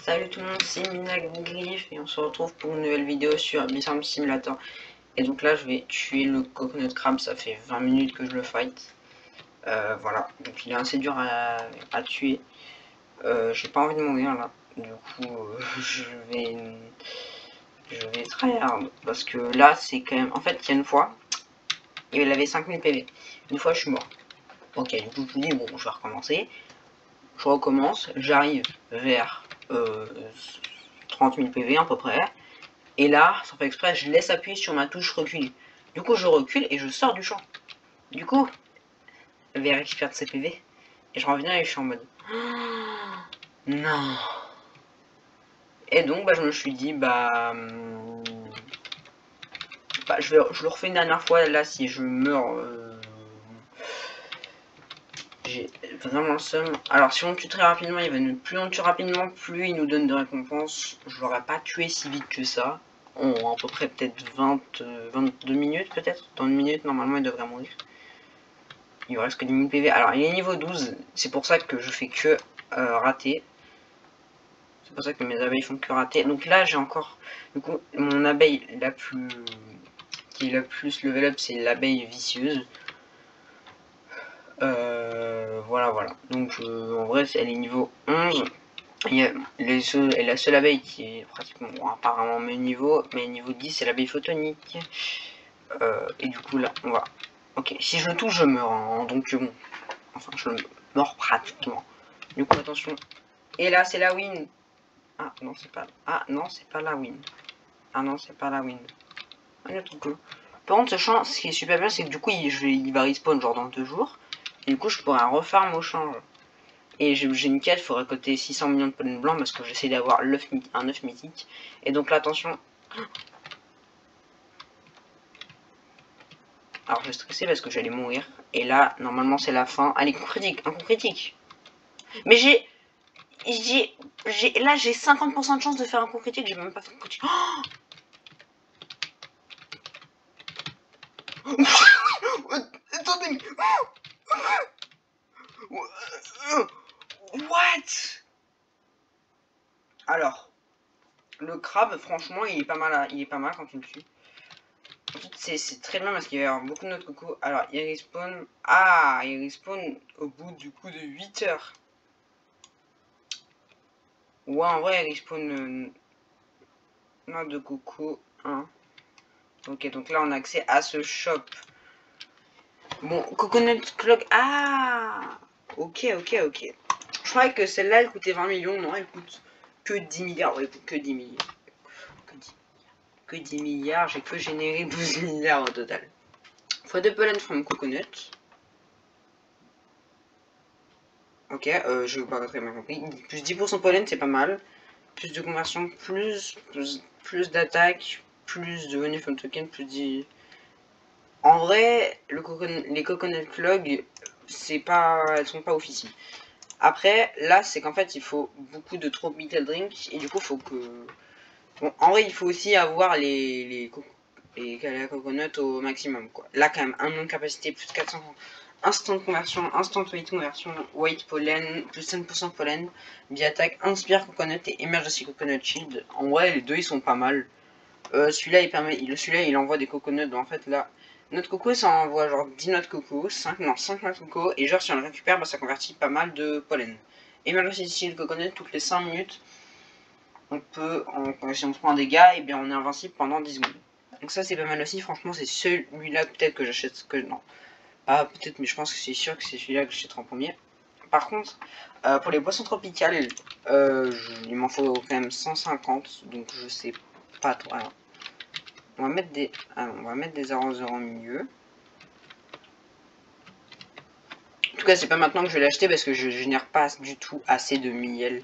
Salut tout le monde, c'est Minagriff et on se retrouve pour une nouvelle vidéo sur Farm Simulator. Et donc là je vais tuer le Coconut Crab, ça fait 20 minutes que je le fight. Voilà, donc il est assez dur à tuer. J'ai pas envie de mourir là, du coup je vais tryhard. Parce que là c'est quand même, en fait il y a une fois, il avait 5000 PV. Une fois je suis mort. Ok, du coup je me dis bon je vais recommencer. Je recommence, j'arrive vers 30 000 PV à peu près. Et là, sans faire exprès, je laisse appuyer sur ma touche reculer. Du coup, je recule et je sors du champ. Du coup, VR récupère de ses PV. Et je reviens et je suis en mode... non. Et donc, je me suis dit, je le refais une dernière fois. Là, si je meurs... j'ai vraiment le seum. Alors, si on tue très rapidement, plus on tue rapidement, plus il nous donne de récompenses. Je l'aurais pas tué si vite que ça. En à peu près peut-être 22 minutes peut-être. Dans une minute, normalement, il devrait mourir. Il lui reste que 10 000 PV. Alors, il est niveau 12. C'est pour ça que je fais que rater. C'est pour ça que mes abeilles font que rater. Donc là, j'ai encore... Du coup, mon abeille la plus... qui est la plus level up, c'est l'abeille vicieuse. Voilà. Donc, en vrai, elle est niveau 11. Il y a la seule abeille qui est pratiquement... Bon, apparemment, mes niveau 10, c'est l'abeille photonique. Et du coup, là, on va... Ok, si je le touche, je meurs. Hein, donc, bon... Enfin, je meurs pratiquement. Du coup, attention. Et là, c'est la win. Ah, non, c'est pas... Ah, non, c'est pas la win. Ah, non, c'est pas la win. Ah, le truc. Par contre, ce champ, ce qui est super bien, c'est que du coup, il va respawn genre dans 2 jours. Et du coup, je pourrais refarm au change. Et j'ai une quête, il faut récolter 600 millions de pollen blanc parce que j'essaie d'avoir un œuf mythique. Et donc là, attention. Alors, je vais stresser parce que j'allais mourir. Et là, normalement, c'est la fin. Allez, coup critique, un coup critique. Mais là, j'ai 50% de chance de faire un coup critique, j'ai même pas fait un coup critique. Oh attendez. What? Alors, le crabe, franchement, il est pas mal quand tu le tues. C'est très bien parce qu'il va y avoir beaucoup de notre coco. Alors, il respawn. Ah, il respawn au bout du coup de 8 heures. Ouais, en vrai, il respawn noix de coco 1. Ok, donc là, on a accès à ce shop. Bon, Coconut Clock. Ah, ok. Je croyais que celle-là, elle coûtait 20 millions. Non, elle coûte que 10 milliards. Ouais, que 10 milliards. Que 10 milliards. J'ai que généré 12 milliards au total. Fois de pollen from coconut. Ok, je n'ai pas très bien compris. Plus 10% pollen, c'est pas mal. Plus de conversion, plus d'attaque, plus de bonus from token, plus 10... En vrai, les coconut clogs, elles sont pas officielles. Après, là, c'est qu'en fait, il faut beaucoup de trop little drink. Et du coup, faut que... Bon, en vrai, il faut aussi avoir les coconuts au maximum, quoi. Là, quand même, 1 million de capacité, plus 400... Instant conversion, instant weight conversion, weight pollen, plus 5% pollen, bi-attaque, inspire coconut et emergency coconut shield. En vrai, les deux, ils sont pas mal. Celui-là, il envoie des coconuts. Donc, en fait, là, notre coco, ça envoie genre 10 noix de coco, 5 noix de coco, et genre, si on le récupère, ça convertit pas mal de pollen. Emergency shield coconut, toutes les 5 minutes, on peut, si on se prend un dégât, et bien on est invincible pendant 10 secondes. Donc ça, c'est pas mal aussi. Franchement, c'est celui-là peut-être que j'achète. Non, pas peut-être, mais je pense que c'est sûr que c'est celui-là que j'achèterai en premier. Par contre, pour les boissons tropicales, il m'en faut quand même 150, donc je sais pas trop. Alors, on va mettre des arroseurs au milieu. En tout cas, c'est pas maintenant que je vais l'acheter parce que je génère pas du tout assez de miel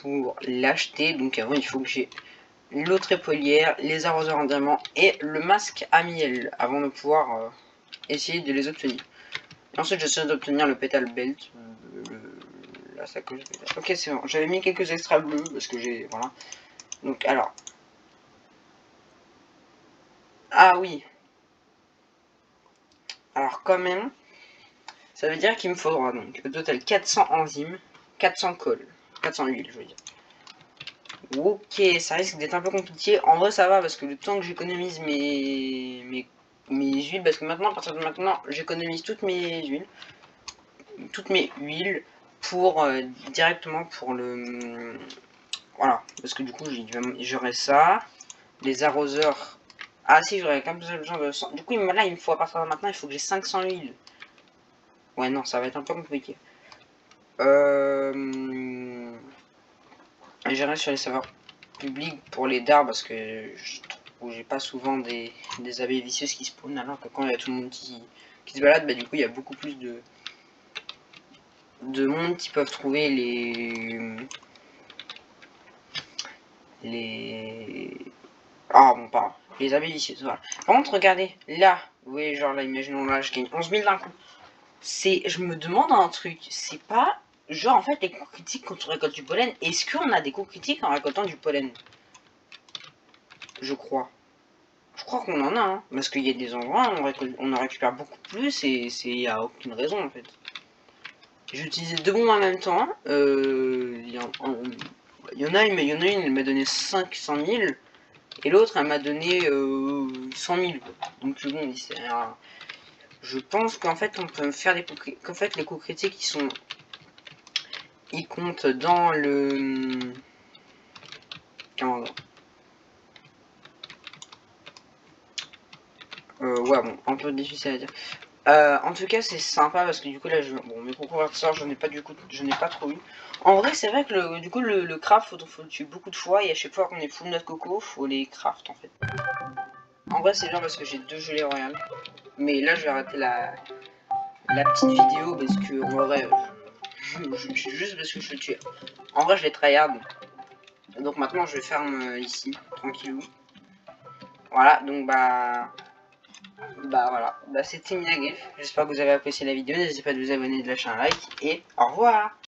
pour l'acheter. Donc avant, il faut que j'ai l'autre épaulière, les arroseurs en diamant et le masque à miel avant de pouvoir essayer de les obtenir. Et ensuite, j'essaie d'obtenir le pétale belt, la sacoche. Ok, c'est bon. J'avais mis quelques extras bleus parce que j'ai... Voilà. Donc, alors... Ah oui. Alors, quand même, ça veut dire qu'il me faudra donc au total 400 enzymes, 400 cols, 400 huiles, je veux dire. Ok, ça risque d'être un peu compliqué. En vrai, ça va parce que le temps que j'économise mes huiles, parce que maintenant, à partir de maintenant, j'économise toutes mes huiles pour directement pour le voilà, parce que du coup, j'aurai ça, les arroseurs. Ah si, j'aurais quand même besoin de 100. Du coup, là, il me faut à partir de maintenant, il faut que j'ai 500 huiles. Ouais, non, ça va être un peu compliqué. J'irai sur les serveurs publics pour les dards parce que j'ai pas souvent des abeilles vicieuses qui spawnent, alors que quand il y a tout le monde qui se balade, bah du coup il y a beaucoup plus de monde qui peuvent trouver les ah bon pas les abeilles vicieuses, voilà. Par contre regardez, là, vous voyez genre là, imaginons là je gagne 11 000 d'un coup. Je me demande un truc, c'est pas genre en fait les coups critiques quand on récolte du pollen, est-ce qu'on a des coups critiques en récoltant du pollen? Je crois. Je crois qu'on en a, hein, parce qu'il y a des endroits où on en récupère beaucoup plus et il n'y a aucune raison en fait. J'ai utilisé deux bombes en même temps. Il y en a une, elle m'a donné 500 000 et l'autre elle m'a donné 100 000. Donc bon, je pense qu'en fait on peut faire des coups critiques. Qu'en fait les coups critiques ils comptent dans le comment dire. Ouais bon, un peu difficile à dire. En tout cas, c'est sympa parce que du coup, là, bon, mes convertisseurs, je n'ai pas trop eu. En vrai, c'est vrai que du coup, le craft, faut le tuer beaucoup de fois et à chaque fois qu'on est full noix de coco, faut les craft en fait. En vrai, c'est bien parce que j'ai 2 gelées royales. Mais là, je vais arrêter la petite vidéo parce que en vrai, juste parce que je le tue. En vrai, je les tryhard. Donc maintenant, je vais farm ici, tranquillou. Voilà, donc voilà, c'était Minagif. J'espère que vous avez apprécié la vidéo. N'hésitez pas à vous abonner, de lâcher un like et au revoir.